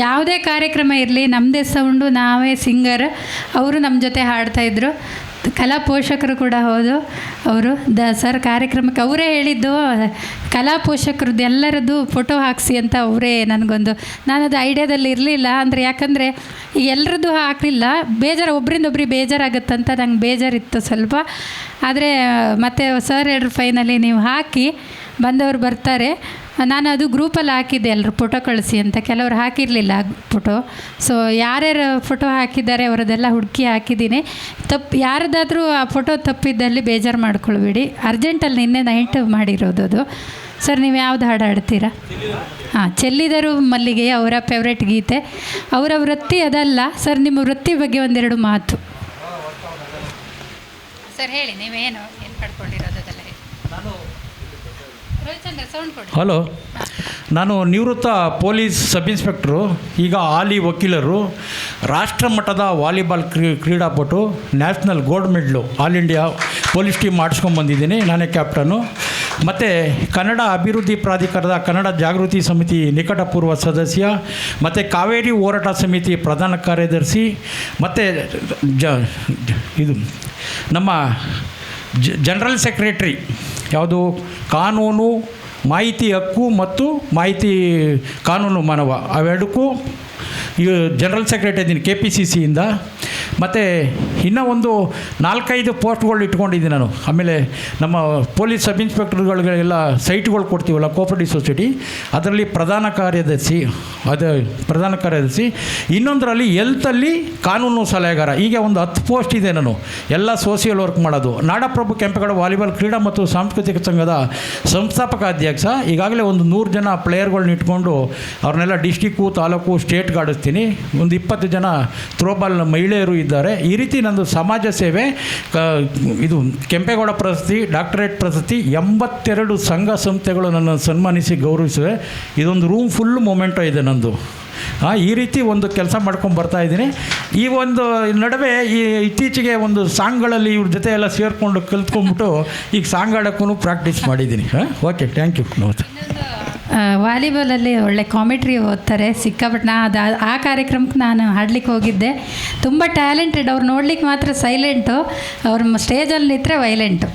ಯಾವುದೇ ಕಾರ್ಯಕ್ರಮ ಇರಲಿ ನಮ್ಮದೇ ಸೌಂಡು, ನಾವೇ ಸಿಂಗರ್. ಅವರು ನಮ್ಮ ಜೊತೆ ಹಾಡ್ತಾಯಿದ್ರು. ಕಲಾ ಪೋಷಕರು ಕೂಡ ಹೌದು. ಅವರು ಸರ್ ಕಾರ್ಯಕ್ರಮಕ್ಕೆ ಅವರೇ ಹೇಳಿದ್ದು, ಕಲಾ ಪೋಷಕರದ್ದು ಎಲ್ಲರದ್ದು ಫೋಟೋ ಹಾಕಿಸಿ ಅಂತ ಅವರೇ ನನಗೊಂದು, ನಾನದು ಐಡಿಯಾದಲ್ಲಿ ಇರಲಿಲ್ಲ. ಅಂದರೆ ಯಾಕಂದರೆ ಈಗ ಎಲ್ಲರದ್ದು ಹಾಕಲಿಲ್ಲ, ಬೇಜಾರು ಒಬ್ಬರಿಂದೊಬ್ರಿಗೆ ಬೇಜಾರಾಗುತ್ತಂತ ನಂಗೆ ಬೇಜಾರಿತ್ತು ಸ್ವಲ್ಪ. ಆದರೆ ಮತ್ತೆ ಸರ್ ಹೇಳಿದ್ರು ಫೈನಲಿ ನೀವು ಹಾಕಿ, ಬಂದವರು ಬರ್ತಾರೆ. ನಾನು ಅದು ಗ್ರೂಪಲ್ಲಿ ಹಾಕಿದ್ದೆ, ಎಲ್ಲರೂ ಫೋಟೋ ಕಳಿಸಿ ಅಂತ. ಕೆಲವರು ಹಾಕಿರಲಿಲ್ಲ ಫೋಟೋ. ಸೊ ಯಾರ್ಯಾರು ಫೋಟೋ ಹಾಕಿದ್ದಾರೆ ಅವರದೆಲ್ಲ ಹುಡುಕಿ ಹಾಕಿದ್ದೀನಿ. ಯಾರದಾದರೂ ಆ ಫೋಟೋ ತಪ್ಪಿದ್ದಲ್ಲಿ ಬೇಜಾರು ಮಾಡ್ಕೊಳ್ಬೇಡಿ. ಅರ್ಜೆಂಟಲ್ಲಿ ನಿನ್ನೆ ನೈಟ್ ಮಾಡಿರೋದು ಅದು. ಸರ್ ನೀವು ಯಾವ್ದು ಹಾಡು ಹಾಡ್ತೀರಾ? ಹಾಂ, ಚೆಲ್ಲಿದರು ಮಲ್ಲಿಗೆ ಅವರ ಫೇವ್ರೆಟ್ ಗೀತೆ. ಅವರ ವೃತ್ತಿ ಅದಲ್ಲ ಸರ್. ನಿಮ್ಮ ವೃತ್ತಿ ಬಗ್ಗೆ ಒಂದೆರಡು ಮಾತು ಸರ್ ಹೇಳಿ. ನೀವೇನು ಏನು ಪಡ್ಕೊಂಡಿರೋದು ಅದೆಲ್ಲ ಹೇಳಿ. ಹಲೋ, ನಾನು ನಿವೃತ್ತ ಪೊಲೀಸ್ ಸಬ್ ಇನ್ಸ್ಪೆಕ್ಟ್ರು, ಈಗ ಹಾಲಿ ವಕೀಲರು, ರಾಷ್ಟ್ರ ಮಟ್ಟದ ವಾಲಿಬಾಲ್ ಕ್ರೀಡಾಪಟು, national gold medal all India police team ಮಾಡಿಸ್ಕೊಂಡ್ಬಂದಿದ್ದೀನಿ. ನಾನೇ ಕ್ಯಾಪ್ಟನು. ಮತ್ತು ಕನ್ನಡ ಅಭಿವೃದ್ಧಿ ಪ್ರಾಧಿಕಾರದ ಕನ್ನಡ ಜಾಗೃತಿ ಸಮಿತಿ ನಿಕಟಪೂರ್ವ ಸದಸ್ಯ, ಮತ್ತು ಕಾವೇರಿ ಹೋರಾಟ ಸಮಿತಿ ಪ್ರಧಾನ ಕಾರ್ಯದರ್ಶಿ, ಮತ್ತು ಇದು ನಮ್ಮ ಜನರಲ್ ಸೆಕ್ರೆಟ್ರಿ ಯಾವುದು ಕಾನೂನು, ಮಾಹಿತಿ ಹಕ್ಕು ಮತ್ತು ಮಾಹಿತಿ ಕಾನೂನು ಮಾನವ, ಅವೆರಡಕ್ಕೂ ಜನರಲ್ ಸೆಕ್ರೆಟರಿ ಇದ್ದೀನಿ KPCCಯಿಂದ. ಮತ್ತು ಇನ್ನೂ ಒಂದು 4-5 ಪೋಸ್ಟ್ಗಳು ಇಟ್ಕೊಂಡಿದ್ದೀನಿ ನಾನು. ಆಮೇಲೆ ನಮ್ಮ ಪೊಲೀಸ್ ಸಬ್ ಇನ್ಸ್ಪೆಕ್ಟರ್ಗಳಿಗೆಲ್ಲ ಸೈಟ್ಗಳು ಕೊಡ್ತೀವಲ್ಲ ಕೋಆಪರೇಟಿವ್ ಸೊಸೈಟಿ, ಅದರಲ್ಲಿ ಪ್ರಧಾನ ಕಾರ್ಯದರ್ಶಿ. ಇನ್ನೊಂದರಲ್ಲಿ ಹೆಲ್ತಲ್ಲಿ ಕಾನೂನು ಸಲಹೆಗಾರ. ಹೀಗೆ ಒಂದು 10 ಪೋಸ್ಟ್ ಇದೆ. ನಾನು ಎಲ್ಲ ಸೋಷಿಯಲ್ ವರ್ಕ್ ಮಾಡೋದು. ನಾಡಪ್ರಭು ಕೆಂಪೇಗೌಡ ವಾಲಿಬಾಲ್ ಕ್ರೀಡಾ ಮತ್ತು ಸಾಂಸ್ಕೃತಿಕ ಸಂಘದ ಸಂಸ್ಥಾಪಕ ಅಧ್ಯಕ್ಷ. ಈಗಾಗಲೇ ಒಂದು 100 ಜನ ಪ್ಲೇಯರ್ಗಳನ್ನ ಇಟ್ಕೊಂಡು ಅವ್ರನ್ನೆಲ್ಲ ಡಿಸ್ಟಿಕ್ಕು, ತಾಲೂಕು, ಸ್ಟೇಟ್ಗೆ ಆಡಿಸ್ತೀನಿ. ಒಂದು 20 ಜನ ಥ್ರೋಬಾಲ್ ಮಹಿಳೆಯರು ಇದ್ದಾರೆ. ಈ ರೀತಿ ನಂದು ಸಮಾಜ ಸೇವೆ, ಇದು ಕೆಂಪೇಗೌಡ ಪ್ರಶಸ್ತಿ, ಡಾಕ್ಟರೇಟ್ ಪ್ರಶಸ್ತಿ, 82 ಸಂಘ ಸಂಸ್ಥೆಗಳು ನನ್ನನ್ನು ಸನ್ಮಾನಿಸಿ ಗೌರವಿಸಿವೆ. ಇದೊಂದು ರೂಮ್ ಫುಲ್ ಮೊಮೆಂಟೋ ಇದೆ ನಂದು. ಈ ರೀತಿ ಒಂದು ಕೆಲಸ ಮಾಡ್ಕೊಂಡು ಬರ್ತಾಯಿದ್ದೀನಿ. ಈ ಒಂದು ನಡುವೆ ಇತ್ತೀಚೆಗೆ ಒಂದು ಸಾಂಗ್ಗಳಲ್ಲಿ ಇವ್ರ ಜೊತೆ ಎಲ್ಲ ಸೇರಿಕೊಂಡು ಕಲ್ತ್ಕೊಂಡ್ಬಿಟ್ಟು ಈಗ ಸಾಂಗ್ ಆಡೋಕ್ಕೂ ಪ್ರಾಕ್ಟೀಸ್ ಮಾಡಿದ್ದೀನಿ. Okay, thank you. ನಮಸ್ತೆ. ವಾಲಿಬಾಲಲ್ಲಿ ಒಳ್ಳೆ ಕಾಮೆಟ್ರಿ ಓದ್ತಾರೆ ಸಿಕ್ಕಾಪಟ್ಟೆ. ಆ ಕಾರ್ಯಕ್ರಮಕ್ಕೆ ನಾನು ಹಾಡ್ಲಿಕ್ಕೆ ಹೋಗಿದ್ದೆ. ತುಂಬ ಟ್ಯಾಲೆಂಟೆಡ್. ಅವ್ರು ನೋಡ್ಲಿಕ್ಕೆ ಮಾತ್ರ ಸೈಲೆಂಟು, ಅವ್ರ ಸ್ಟೇಜಲ್ಲಿ ನಿಂತರೆ ವೈಲೆಂಟು.